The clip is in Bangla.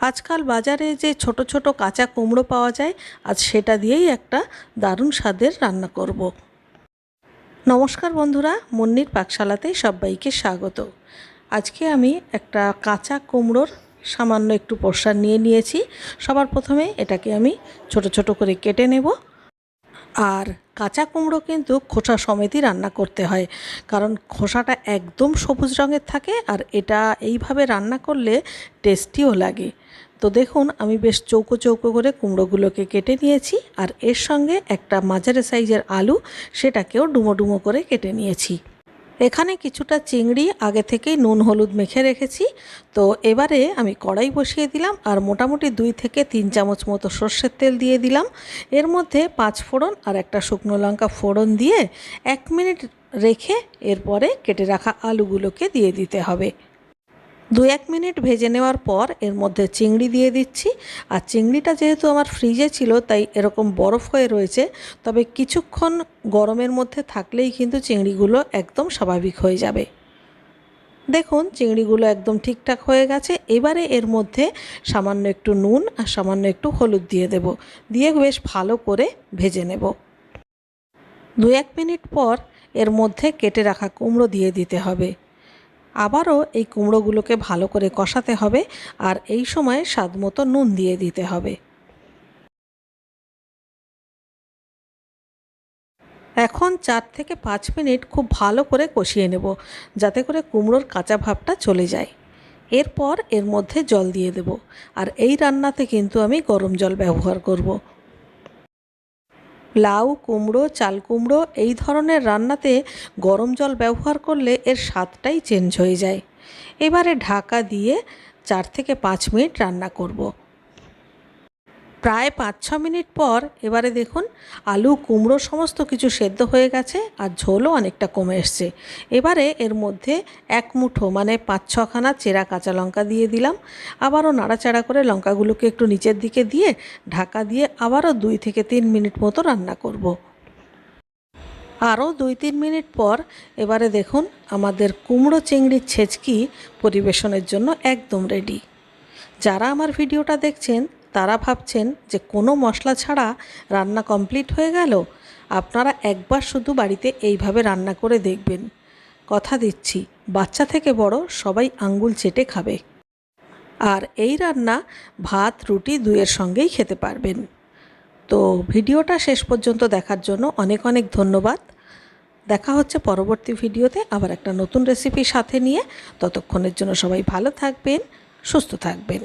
আজকাল বাজারে যে ছোট ছোট কাঁচা কুমড়ো পাওয়া যায়, আজ সেটা দিয়েই একটা দারুণ স্বাদের রান্না করব। নমস্কার বন্ধুরা, মুন্নির পাকশালাতে সবাইকে স্বাগত। আজকে আমি একটা কাঁচা কুমড়োর সামান্য একটু পোরশন নিয়ে নিয়েছি। সবার প্রথমে এটাকে আমি ছোট ছোট করে কেটে নেব। আর কাঁচা কুমড়ো কিন্তু খোসা সমেতই রান্না করতে হয়, কারণ খোসাটা একদম সবুজ রঙের থাকে আর এটা এইভাবে রান্না করলে টেস্টিও লাগে। তো দেখুন, আমি বেশ চৌকো চৌকো করে কুমড়োগুলোকে কেটে নিয়েছি আর এর সঙ্গে একটা মাঝারি সাইজের আলু, সেটাকেও ডুমো ডুমো করে কেটে নিয়েছি। এখানে কিছুটা চিংড়ি আগে থেকেই নুন হলুদ মেখে রেখেছি। তো এবারে আমি কড়াই বসিয়ে দিলাম আর মোটামুটি 2 থেকে 3 চামচ মতো সর্ষের তেল দিয়ে দিলাম। এর মধ্যে 5 ফোড়ন আর একটা শুকনো লঙ্কা ফোড়ন দিয়ে 1 মিনিট রেখে এরপরে কেটে রাখা আলুগুলোকে দিয়ে দিতে হবে। 2-1 মিনিট ভেজে নেওয়ার পর এর মধ্যে চিংড়ি দিয়ে দিচ্ছি। আর চিংড়িটা যেহেতু আমার ফ্রিজে ছিল তাই এরকম বরফ হয়ে রয়েছে, তবে কিছুক্ষণ গরমের মধ্যে থাকলেই কিন্তু চিংড়িগুলো একদম স্বাভাবিক হয়ে যাবে। দেখুন, চিংড়িগুলো একদম ঠিকঠাক হয়ে গেছে। এবারে এর মধ্যে সামান্য একটু নুন আর সামান্য একটু হলুদ দিয়ে দেব, দিয়ে বেশ ভালো করে ভেজে নেব। 2-1 মিনিট পর এর মধ্যে কেটে রাখা কুমড়ো দিয়ে দিতে হবে। আবারও এই কুমড়োগুলোকে ভালো করে কষাতে হবে আর এই সময় স্বাদমতো নুন দিয়ে দিতে হবে। এখন 4 থেকে 5 মিনিট খুব ভালো করে কষিয়ে নেব, যাতে করে কুমড়োর কাঁচা ভাবটা চলে যায়। এরপর এর মধ্যে জল দিয়ে দেব। আর এই রান্নাতে কিন্তু আমি গরম জল ব্যবহার করব। লাউ, কুমড়ো, চাল কুমড়ো এই ধরনের রান্নাতে গরম জল ব্যবহার করলে এর স্বাদটাই চেঞ্জ হয়ে যায়। এবারে ঢাকা দিয়ে 4 থেকে 5 মিনিট রান্না করব। প্রায় 5-6 মিনিট পর এবারে দেখুন, আলু কুমড়ো সমস্ত কিছু সেদ্ধ হয়ে গেছে আর ঝোলও অনেকটা কমে এসছে। এবারে এর মধ্যে 1 মুঠো মানে 5-6খানা চেরা কাঁচা লঙ্কা দিয়ে দিলাম। আবারও নাড়াচাড়া করে লঙ্কাগুলোকে একটু নিচের দিকে দিয়ে ঢাকা দিয়ে আবারও 2 থেকে 3 মিনিট মতো রান্না করব। আরও 2-3 মিনিট পর এবারে দেখুন, আমাদের কুমড়ো চিংড়ির ছেচকি পরিবেশনের জন্য একদম রেডি। যারা আমার ভিডিওটা দেখছেন তারা ভাবছেন যে কোনো মশলা ছাড়া রান্না কমপ্লিট হয়ে গেল। আপনারা একবার শুধু বাড়িতে এইভাবে রান্না করে দেখবেন। কথা দিচ্ছি, বাচ্চা থেকে বড় সবাই আঙ্গুল চেটে খাবে। আর এই রান্না ভাত রুটি দুইয়ের সঙ্গেই খেতে পারবেন। তো ভিডিওটা শেষ পর্যন্ত দেখার জন্য অনেক অনেক ধন্যবাদ। দেখা হচ্ছে পরবর্তী ভিডিওতে আবার একটা নতুন রেসিপির সাথে নিয়ে। ততক্ষণের জন্য সবাই ভালো থাকবেন, সুস্থ থাকবেন।